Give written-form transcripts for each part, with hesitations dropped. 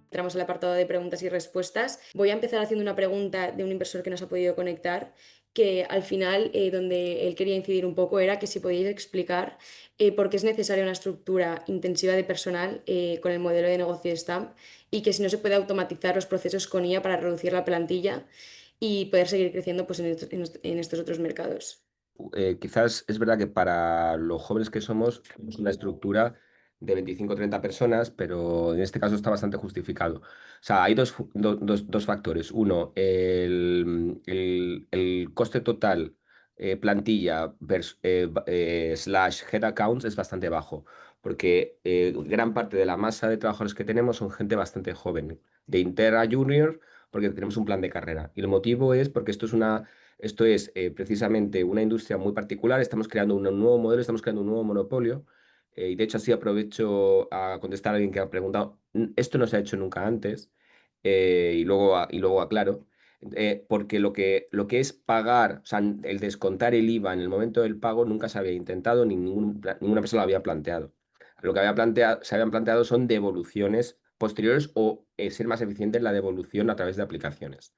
entramos al apartado de preguntas y respuestas. Voy a empezar haciendo una pregunta de un inversor que nos ha podido conectar, que al final, donde él quería incidir un poco era que si podíais explicar por qué es necesaria una estructura intensiva de personal con el modelo de negocio de Stamp, y que si no se puede automatizar los procesos con IA para reducir la plantilla y poder seguir creciendo pues, en estos otros mercados. Quizás es verdad que para los jóvenes que somos, tenemos una estructura de 25 o 30 personas, pero en este caso está bastante justificado. O sea, hay dos factores. Uno, el coste total plantilla slash head accounts es bastante bajo, porque gran parte de la masa de trabajadores que tenemos son gente bastante joven, de inter a junior, porque tenemos un plan de carrera. Y el motivo es porque esto es precisamente una industria muy particular. Estamos creando un nuevo modelo, estamos creando un nuevo monopolio. Y de hecho, así aprovecho a contestar a alguien que ha preguntado. Esto no se ha hecho nunca antes. Y luego aclaro. Porque lo que es pagar, o sea, el descontar el IVA en el momento del pago nunca se había intentado, ni ninguna persona lo había planteado. Lo que se habían planteado son devoluciones posteriores o ser más eficiente en la devolución a través de aplicaciones.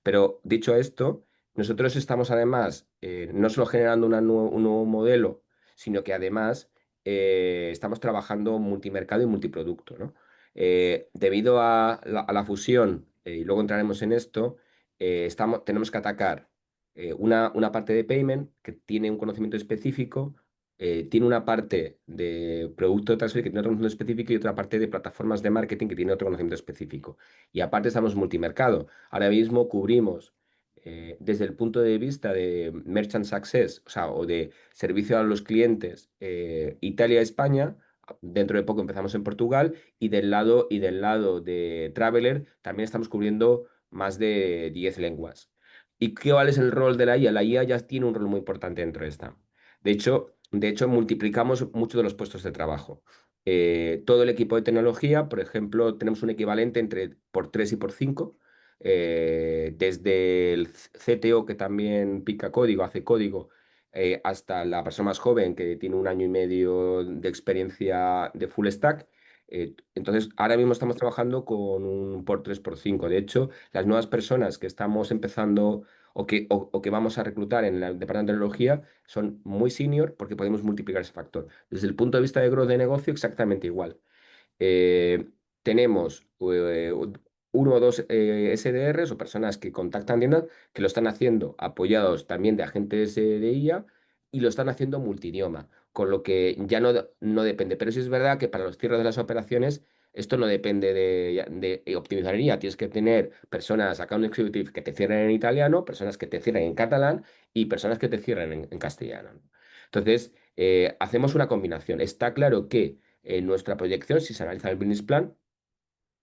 Pero dicho esto, nosotros estamos además no solo generando un nuevo modelo, sino que además estamos trabajando multimercado y multiproducto, ¿no? Debido a la fusión, y luego entraremos en esto, tenemos que atacar una parte de payment que tiene un conocimiento específico, tiene una parte de producto de transfer que tiene otro conocimiento específico y otra parte de plataformas de marketing que tiene otro conocimiento específico. Y aparte estamos multimercado. Ahora mismo cubrimos desde el punto de vista de Merchant Success, o sea, o de servicio a los clientes, Italia, España. Dentro de poco empezamos en Portugal y del lado de Traveler también estamos cubriendo más de 10 lenguas. ¿Y cuál es el rol de la IA? La IA ya tiene un rol muy importante dentro de esta. De hecho, multiplicamos muchos de los puestos de trabajo. Todo el equipo de tecnología, por ejemplo, tenemos un equivalente entre por 3 y por 5, desde el CTO que también pica código, hace código, hasta la persona más joven que tiene 1 año y medio de experiencia de full stack. Entonces, ahora mismo estamos trabajando con un por 3 por 5. De hecho, las nuevas personas que estamos empezando o que vamos a reclutar en el departamento de tecnología son muy senior porque podemos multiplicar ese factor. Desde el punto de vista de growth de negocio, exactamente igual. Tenemos uno o dos SDRs o personas que contactan tiendas que lo están haciendo apoyados también de agentes de IA y lo están haciendo multidioma, con lo que ya no depende. Pero sí es verdad que para los cierres de las operaciones esto no depende de optimizar en IA. Tienes que tener personas, account executive, que te cierren en italiano, personas que te cierren en catalán y personas que te cierren en castellano. Entonces, hacemos una combinación. Está claro que en nuestra proyección, si se analiza el business plan,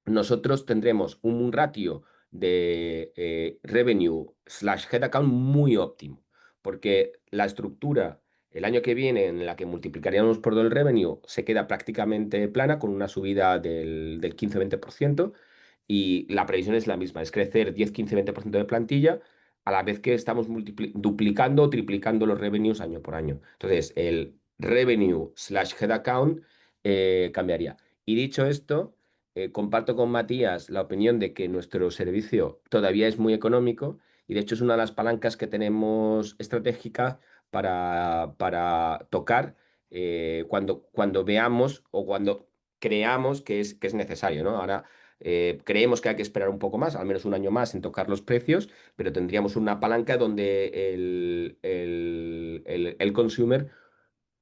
nosotros tendremos un ratio de revenue slash head account muy óptimo, porque la estructura el año que viene en la que multiplicaríamos por 2 el revenue se queda prácticamente plana con una subida del 15-20% y la previsión es la misma, es crecer 10-15-20% de plantilla a la vez que estamos duplicando o triplicando los revenues año por año. Entonces, el revenue slash head account cambiaría. Y dicho esto, comparto con Matías la opinión de que nuestro servicio todavía es muy económico y de hecho es una de las palancas que tenemos estratégica para tocar cuando veamos o cuando creamos que es necesario, ¿no? Ahora creemos que hay que esperar un poco más, al menos un año más en tocar los precios, pero tendríamos una palanca donde el consumer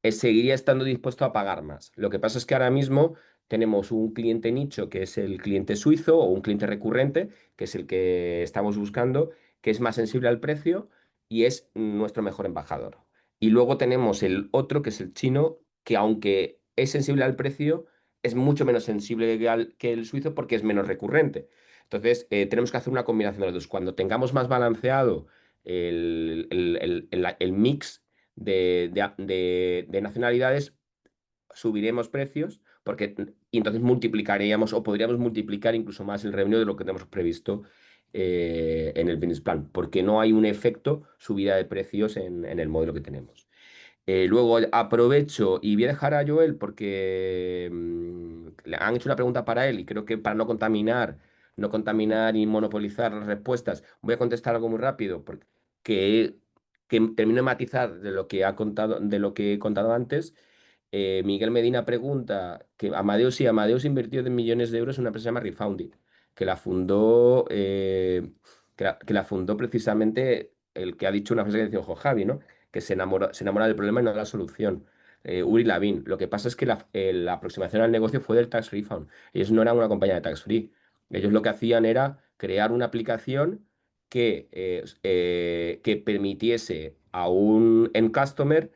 seguiría estando dispuesto a pagar más. Lo que pasa es que ahora mismo tenemos un cliente nicho que es el cliente suizo o un cliente recurrente, que es el que estamos buscando, que es más sensible al precio y es nuestro mejor embajador. Y luego tenemos el otro, que es el chino, que aunque es sensible al precio, es mucho menos sensible que el suizo porque es menos recurrente. Entonces, tenemos que hacer una combinación de los dos. Cuando tengamos más balanceado el mix de nacionalidades, subiremos precios y entonces multiplicaríamos o podríamos multiplicar incluso más el revenue de lo que tenemos previsto en el business plan, porque no hay un efecto subida de precios en el modelo que tenemos. Luego aprovecho y voy a dejar a Joel porque le han hecho una pregunta para él y creo que para no contaminar y monopolizar las respuestas, voy a contestar algo muy rápido porque que, que termino de matizar de lo que ha contado, de lo que he contado antes. Miguel Medina pregunta que Amadeus, sí, Amadeus invirtió de millones de euros en una empresa llamada Refounded, que la fundó, que la fundó precisamente el que ha dicho una frase que decía Ojo Javi, ¿no? Que se enamora del problema y no de la solución. Uri Lavin. Lo que pasa es que la aproximación al negocio fue del tax refund. Ellos no eran una compañía de tax free. Ellos lo que hacían era crear una aplicación que permitiese a un end customer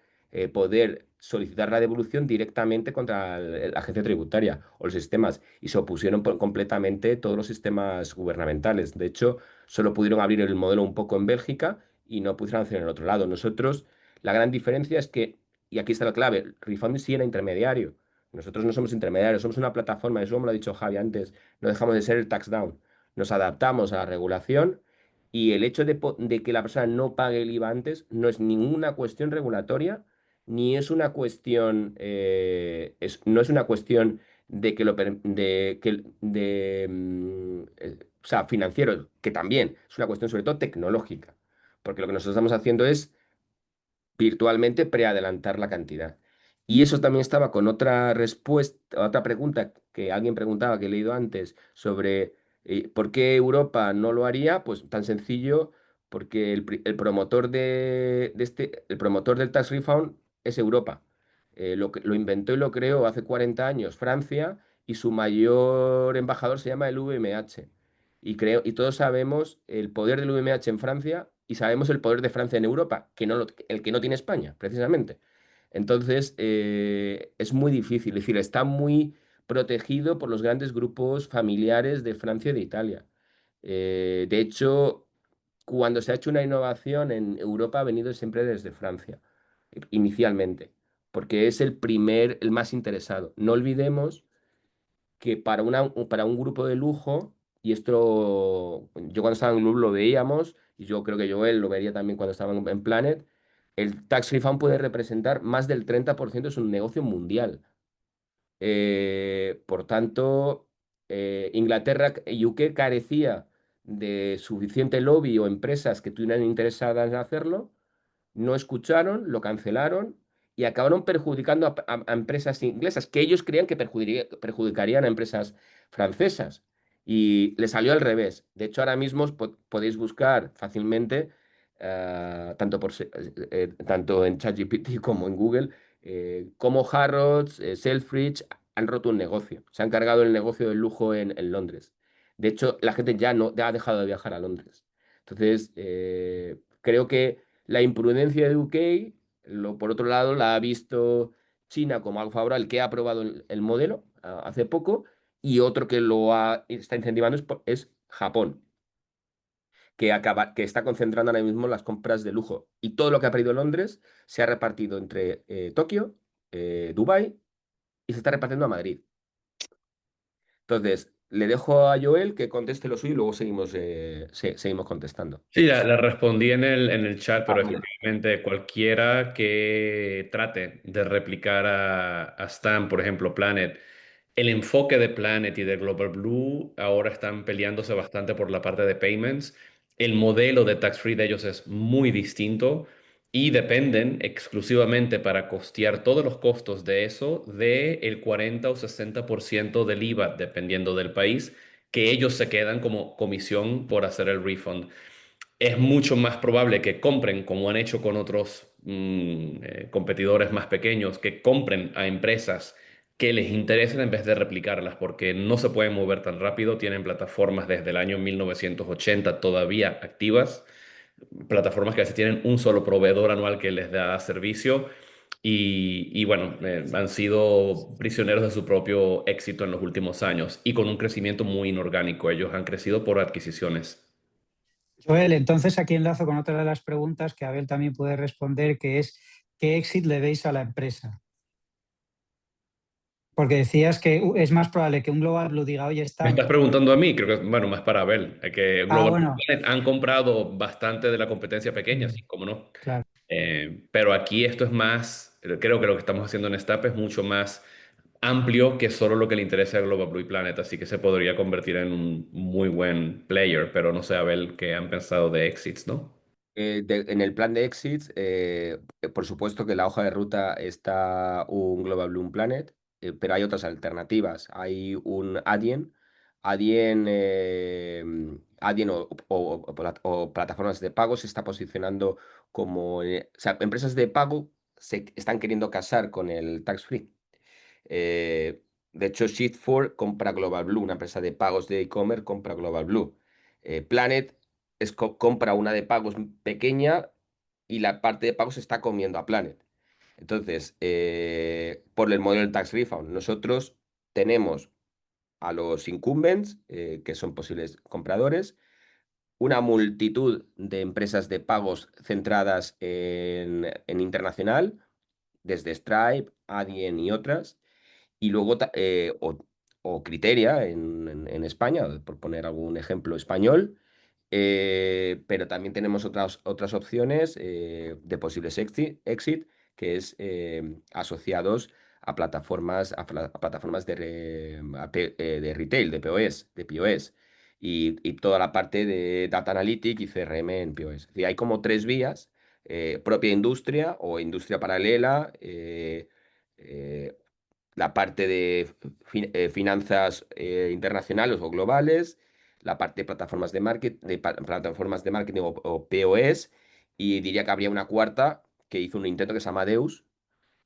poder solicitar la devolución directamente contra la agencia tributaria o los sistemas y se opusieron completamente todos los sistemas gubernamentales. De hecho, solo pudieron abrir el modelo un poco en Bélgica y no pudieron hacer en el otro lado. Nosotros, la gran diferencia es que, y aquí está la clave, Refund sí era intermediario. Nosotros no somos intermediarios, somos una plataforma, eso me lo ha dicho Javi antes, no dejamos de ser el tax down. Nos adaptamos a la regulación y el hecho de que la persona no pague el IVA antes no es ninguna cuestión regulatoria, ni es una cuestión, no es una cuestión de que o sea, financiero, que también es una cuestión sobre todo tecnológica, porque lo que nosotros estamos haciendo es virtualmente preadelantar la cantidad. Y eso también estaba con otra respuesta, otra pregunta que alguien preguntaba, que he leído antes, sobre por qué Europa no lo haría. Pues tan sencillo, porque el promotor el promotor del tax refund es Europa. Lo inventó y lo creó hace 40 años Francia y su mayor embajador se llama el VMH. Y todos sabemos el poder del VMH en Francia y sabemos el poder de Francia en Europa, el que no tiene España, precisamente. Entonces, es muy difícil, es decir, está muy protegido por los grandes grupos familiares de Francia y de Italia. De hecho, cuando se ha hecho una innovación en Europa ha venido siempre desde Francia, inicialmente, porque es el más interesado. No olvidemos que para un grupo de lujo, y esto yo cuando estaba en Louvre lo veíamos, y yo creo que Joel lo vería también cuando estaba en Planet, el tax refund puede representar más del 30% de su negocio mundial. Por tanto, Inglaterra y UK carecía de suficiente lobby o empresas que estuvieran interesadas en hacerlo, no escucharon, lo cancelaron y acabaron perjudicando a empresas inglesas que ellos creían que perjudicarían a empresas francesas. Y le salió al revés. De hecho, ahora mismo podéis buscar fácilmente, tanto en ChatGPT como en Google, cómo Harrods, Selfridge han roto un negocio. Se han cargado el negocio del lujo en Londres. De hecho, la gente ya ha dejado de viajar a Londres. Entonces, creo que la imprudencia de UK, por otro lado, la ha visto China como algo favorable, que ha aprobado el modelo hace poco, y otro que está incentivando es Japón, que está concentrando ahora mismo las compras de lujo. Y todo lo que ha perdido Londres se ha repartido entre Tokio, Dubái, y se está repartiendo a Madrid. Entonces, le dejo a Joel que conteste lo suyo y luego seguimos contestando. Sí, la respondí en el chat, Ah, pero mira. efectivamente cualquiera que trate de replicar a Stan, por ejemplo, Planet, el enfoque de Planet y de Global Blue ahora están peleándose bastante por la parte de payments. El modelo de tax free de ellos es muy distinto y dependen exclusivamente para costear todos los costos de eso del 40 o 60% del IVA, dependiendo del país, que ellos se quedan como comisión por hacer el refund. Es mucho más probable que compren, como han hecho con otros competidores más pequeños, que compren a empresas que les interesen en vez de replicarlas, porque no se pueden mover tan rápido. Tienen plataformas desde el año 1980 todavía activas, plataformas que a veces tienen un solo proveedor anual que les da servicio. Y bueno, han sido prisioneros de su propio éxito en los últimos años y con un crecimiento muy inorgánico. Ellos han crecido por adquisiciones. Joel, entonces aquí enlazo con otra de las preguntas que Abel también puede responder, que es ¿qué exit le veis a la empresa? Porque decías que es más probable que un Global Blue diga, oye, Me está... estás preguntando a mí, creo que, bueno, más para ver, que Ah, Global bueno, Planet han comprado bastante de la competencia pequeña, mm, sí, cómo no. claro. Pero aquí esto es más, creo que lo que estamos haciendo en Snap es mucho más amplio que solo lo que le interesa a Global Blue y Planet, así que se podría convertir en un muy buen player, pero no sé, a ver qué han pensado de exits, ¿no? En el plan de exits, por supuesto que en la hoja de ruta está un Global Bloom Planet, pero hay otras alternativas. Hay un Adyen, Adyen, Adyen o plataformas de pago se está posicionando como, o sea, empresas de pago se están queriendo casar con el tax free. Eh, de hecho, Shift4 compra Global Blue, una empresa de pagos de e-commerce, compra Global Blue. Planet compra una de pagos pequeña y la parte de pagos se está comiendo a Planet. Entonces, por el modelo del tax refund, nosotros tenemos a los incumbents, que son posibles compradores, una multitud de empresas de pagos centradas en internacional, desde Stripe, Adyen y otras y luego, o Criteria en España, por poner algún ejemplo español, pero también tenemos otras opciones de posibles exit, que es asociados a plataformas, a plataformas de retail, de POS, y toda la parte de Data Analytics y CRM en POS. Es decir, hay como tres vías, propia industria o industria paralela, eh, la parte de finanzas internacionales o globales, la parte de plataformas de plataformas de marketing o POS, y diría que habría una cuarta que hizo un intento que se llama Amadeus,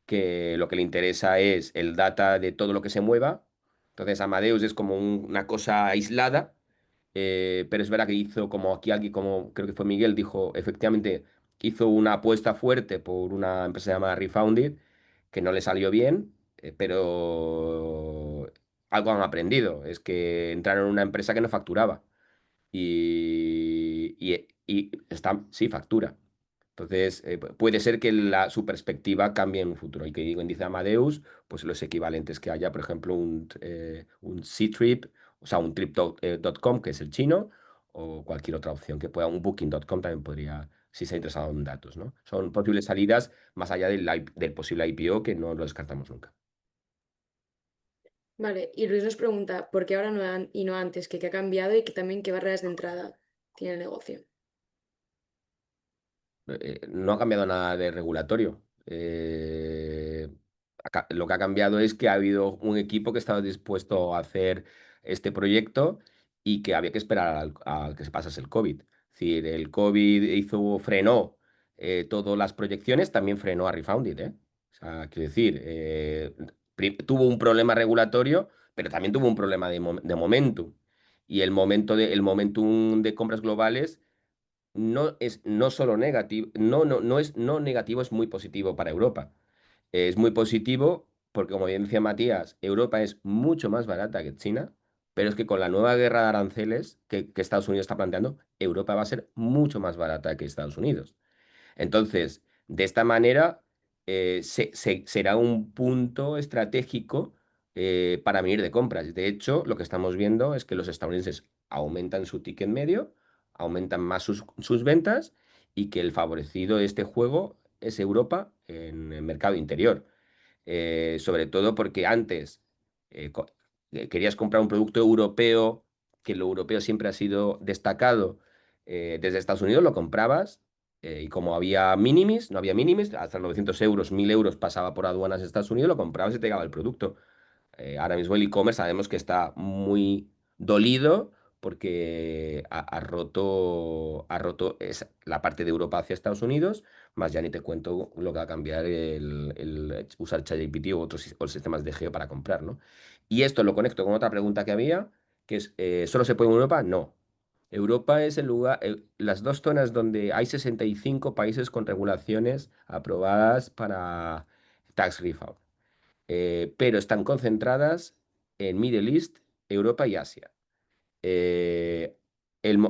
que lo que le interesa es el data de todo lo que se mueva. Entonces Amadeus es como una cosa aislada, pero es verdad que hizo como aquí alguien, como creo que fue Miguel, dijo, efectivamente, hizo una apuesta fuerte por una empresa llamada Refounded, que no le salió bien, pero algo han aprendido, es que entraron en una empresa que no facturaba y está, sí, factura. Entonces, puede ser que su perspectiva cambie en un futuro. Y que digo, dice Amadeus, pues los equivalentes que haya, por ejemplo, un Ctrip, o sea, un trip.com, que es el chino, o cualquier otra opción que pueda, un booking.com también podría, si se ha interesado en datos, ¿no? Son posibles salidas más allá del posible IPO, que no lo descartamos nunca. Vale, y Luis nos pregunta, ¿por qué ahora y no antes? ¿Qué ha cambiado y que también qué barreras de entrada tiene el negocio? No ha cambiado nada de regulatorio. Lo que ha cambiado es que ha habido un equipo que estaba dispuesto a hacer este proyecto y que había que esperar a que se pasase el COVID. Es decir, el COVID frenó todas las proyecciones, también frenó a Refounded, ¿eh? O sea, quiero decir, tuvo un problema regulatorio, pero también tuvo un problema de momentum. Y el momentum de compras globales no es no solo negativo, no negativo, es muy positivo para Europa. Es muy positivo porque, como bien decía Matías, Europa es mucho más barata que China, pero es que con la nueva guerra de aranceles que Estados Unidos está planteando, Europa va a ser mucho más barata que Estados Unidos. Entonces, de esta manera, será un punto estratégico para venir de compras. De hecho, lo que estamos viendo es que los estadounidenses aumentan su ticket medio, aumentan más sus ventas y que el favorecido de este juego es Europa en el mercado interior. Sobre todo porque antes querías comprar un producto europeo, que lo europeo siempre ha sido destacado desde Estados Unidos, lo comprabas y como había minimis, no había minimis, hasta 900 euros, 1000 euros pasaba por aduanas de Estados Unidos, lo comprabas y te llegaba el producto. Ahora mismo el e-commerce sabemos que está muy dolido porque ha roto la parte de Europa hacia Estados Unidos, más ya ni te cuento lo que va a cambiar el usar ChatGPT u otros sistemas de geo para comprar, ¿no? Y esto lo conecto con otra pregunta que había, que es, ¿solo se puede en Europa? No. Europa es el lugar, las dos zonas donde hay 65 países con regulaciones aprobadas para tax refund, pero están concentradas en Middle East, Europa y Asia. Eh,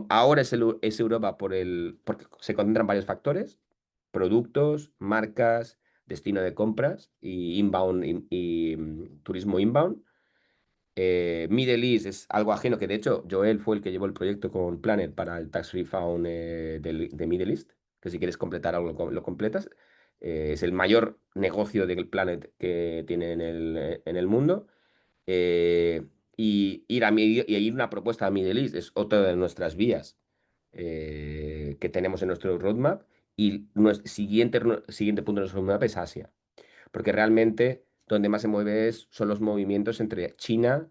ahora es Europa porque se concentran varios factores: productos, marcas, destino de compras y inbound turismo inbound. Middle East es algo ajeno, que de hecho Joel fue el que llevó el proyecto con Planet para el tax refund de Middle East. que si quieres completar algo lo completas. Es el mayor negocio del Planet que tiene en el mundo. Eh, y ir una propuesta a Middle East es otra de nuestras vías que tenemos en nuestro roadmap. Y nuestro siguiente punto de nuestro roadmap es Asia, porque realmente donde más se mueve son los movimientos entre China,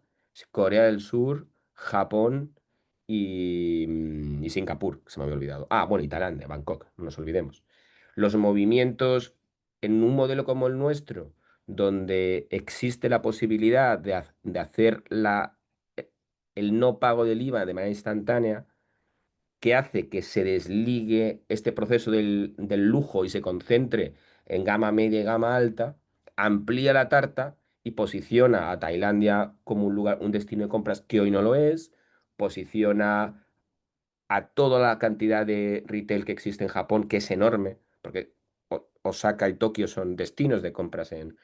Corea del Sur, Japón y Singapur, que se me había olvidado. Ah, bueno, y Tailandia, Bangkok, no nos olvidemos. Los movimientos en un modelo como el nuestro, donde existe la posibilidad de hacer el no pago del IVA de manera instantánea, que hace que se desligue este proceso del lujo y se concentre en gama media y gama alta, amplía la tarta y posiciona a Tailandia como un lugar, un destino de compras que hoy no lo es, posiciona a toda la cantidad de retail que existe en Japón, que es enorme, porque Osaka y Tokio son destinos de compras en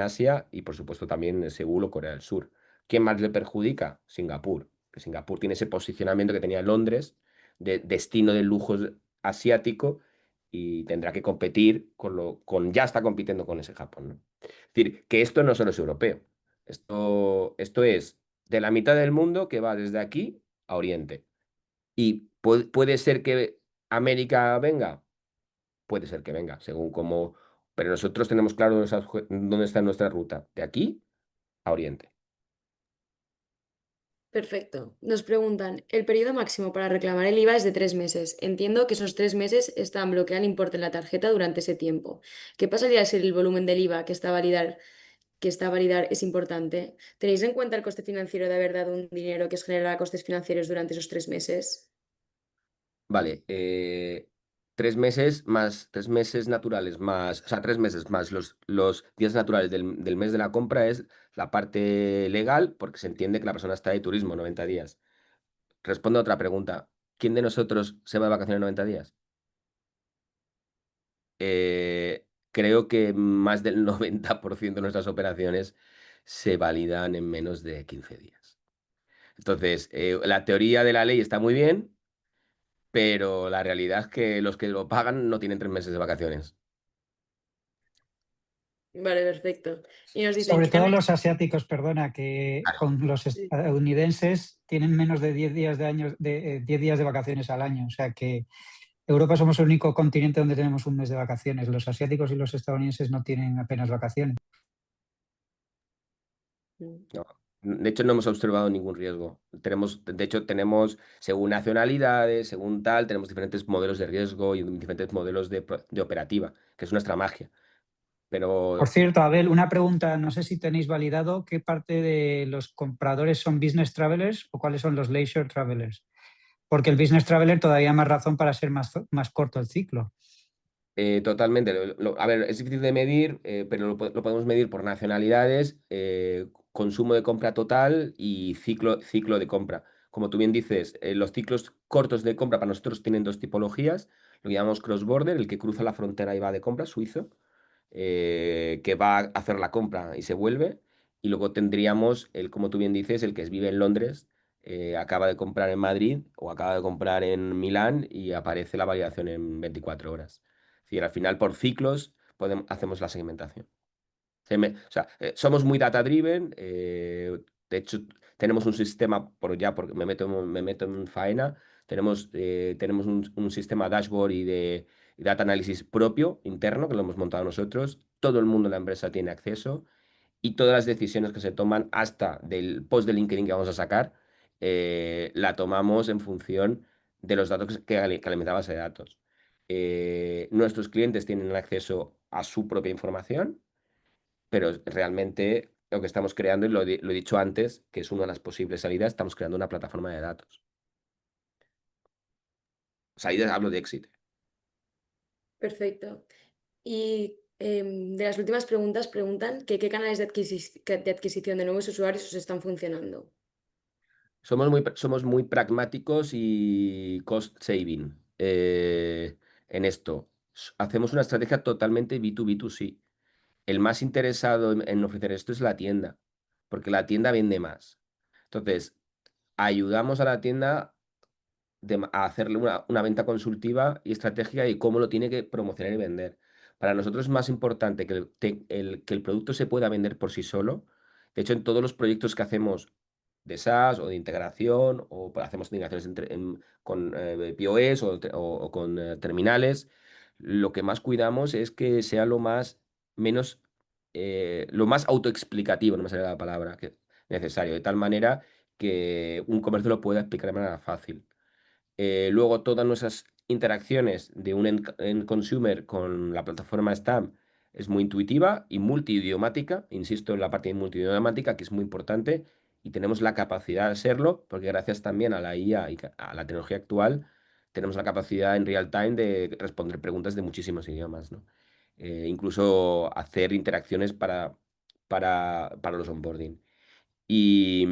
Asia, y por supuesto también Seúl o Corea del Sur. ¿Quién más le perjudica? Singapur. Que Singapur tiene ese posicionamiento que tenía Londres de destino de lujos asiático, y tendrá que competir ya está compitiendo con ese Japón, ¿no? Es decir, que esto no solo es europeo. Esto es de la mitad del mundo que va desde aquí a Oriente. ¿Y puede ser que América venga? Puede ser que venga, según cómo. Pero nosotros tenemos claro dónde está nuestra ruta, de aquí a Oriente. Perfecto. Nos preguntan, el periodo máximo para reclamar el IVA es de 3 meses. Entiendo que esos 3 meses están bloqueado el importe en la tarjeta durante ese tiempo. ¿Qué pasaría si el volumen del IVA que está a validar es importante? ¿Tenéis en cuenta el coste financiero de haber dado un dinero que os generará costes financieros durante esos 3 meses? Vale, 3 meses más 3 meses naturales más, o sea, 3 meses más los días naturales del mes de la compra es la parte legal, porque se entiende que la persona está de turismo 90 días. Respondo a otra pregunta. ¿Quién de nosotros se va de vacaciones 90 días? Creo que más del 90% de nuestras operaciones se validan en menos de 15 días. Entonces, la teoría de la ley está muy bien, pero la realidad es que los que lo pagan no tienen 3 meses de vacaciones. Vale, perfecto. Y nos dicen, Sobre ¿qué todo canales? los asiáticos, perdona, que Claro. con los Sí. estadounidenses tienen menos de 10 días de 10 días de vacaciones al año. O sea que Europa somos el único continente donde tenemos un mes de vacaciones. Los asiáticos y los estadounidenses no tienen apenas vacaciones. No. De hecho, no hemos observado ningún riesgo. De hecho, tenemos, según nacionalidades, según tal, tenemos diferentes modelos de riesgo y diferentes modelos de operativa, que es nuestra magia. Por Pero cierto, Abel, una pregunta, no sé si tenéis validado qué parte de los compradores son business travelers o cuáles son los leisure travelers. Porque el business traveler todavía más razón para ser más corto el ciclo. totalmente. A ver, es difícil de medir, pero lo podemos medir por nacionalidades, consumo de compra total y ciclo de compra. Como tú bien dices, los ciclos cortos de compra para nosotros tienen dos tipologías. Lo llamamos cross-border, el que cruza la frontera y va de compra, suizo, que va a hacer la compra y se vuelve. Y luego tendríamos como tú bien dices, el que vive en Londres, acaba de comprar en Madrid o acaba de comprar en Milán y aparece la validación en 24 horas. Es decir, al final por ciclos hacemos la segmentación. O sea, somos muy data driven. De hecho, tenemos un sistema, porque me meto en faena, tenemos un sistema dashboard y data análisis propio, interno, que lo hemos montado nosotros. Todo el mundo en la empresa tiene acceso, y todas las decisiones que se toman, hasta del post de LinkedIn que vamos a sacar, la tomamos en función de los datos que alimenta la base de datos. Nuestros clientes tienen acceso a su propia información, pero realmente lo que estamos creando, y lo he dicho antes, que es una de las posibles salidas, estamos creando una plataforma de datos. Salidas, hablo de éxito. Perfecto. Y de las últimas preguntas preguntan que qué canales de adquisición de nuevos usuarios os están funcionando. Somos muy pragmáticos y cost saving en esto. Hacemos una estrategia totalmente B2B2C. El más interesado en ofrecer esto es la tienda, porque la tienda vende más. Entonces, ayudamos a la tienda a hacerle una venta consultiva y estratégica y cómo lo tiene que promocionar y vender. Para nosotros es más importante que el producto se pueda vender por sí solo. De hecho, en todos los proyectos que hacemos de SaaS o de integración, o hacemos integraciones con POS o con terminales, lo que más cuidamos es que sea lo más autoexplicativo, no me sale la palabra, necesario, de tal manera que un comercio lo pueda explicar de manera fácil. Luego, todas nuestras interacciones de un end consumer con la plataforma Stamp es muy intuitiva y multidiomática. Insisto en la parte multidiomática, que es muy importante, y tenemos la capacidad de serlo, porque gracias también a la IA y a la tecnología actual, tenemos la capacidad en real time de responder preguntas de muchísimos idiomas, ¿no? Incluso hacer interacciones para los onboarding. Y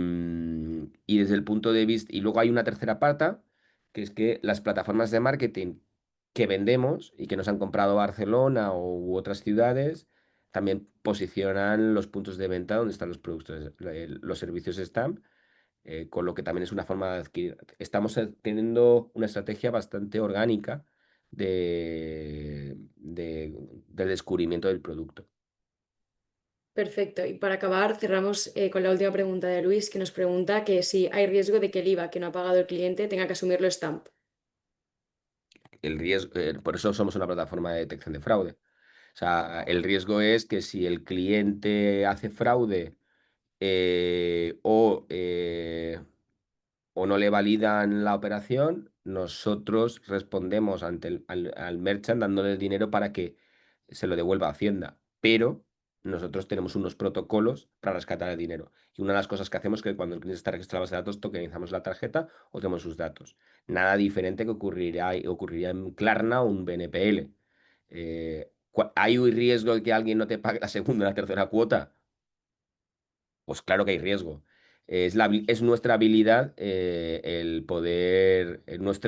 desde el punto de vista, y luego hay una tercera pata, que es que las plataformas de marketing que vendemos y que nos han comprado Barcelona u otras ciudades, también posicionan los puntos de venta donde están los productos, los servicios Stamp, con lo que también es una forma de adquirir. Estamos teniendo una estrategia bastante orgánica del descubrimiento del producto. Perfecto. Y para acabar, cerramos con la última pregunta de Luis, que nos pregunta que si hay riesgo de que el IVA que no ha pagado el cliente tenga que asumirlo Stamp. El riesgo, por eso somos una plataforma de detección de fraude. O sea, el riesgo es que si el cliente hace fraude eh, o, eh, o no le validan la operación, nosotros respondemos al merchant dándole el dinero para que se lo devuelva a Hacienda. Pero nosotros tenemos unos protocolos para rescatar el dinero. Y una de las cosas que hacemos es que cuando el cliente está registrado en la base de datos, tokenizamos la tarjeta o tenemos sus datos. Nada diferente que ocurriría en Klarna o un BNPL. ¿Hay un riesgo de que alguien no te pague la segunda o la tercera cuota? Pues claro que hay riesgo. Es nuestra habilidad el poder,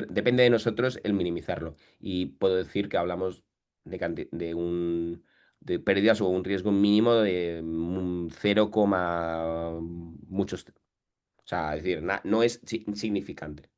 depende de nosotros el minimizarlo. Y puedo decir que hablamos de pérdidas o un riesgo mínimo de un 0, muchos. O sea, es decir, no es insignificante.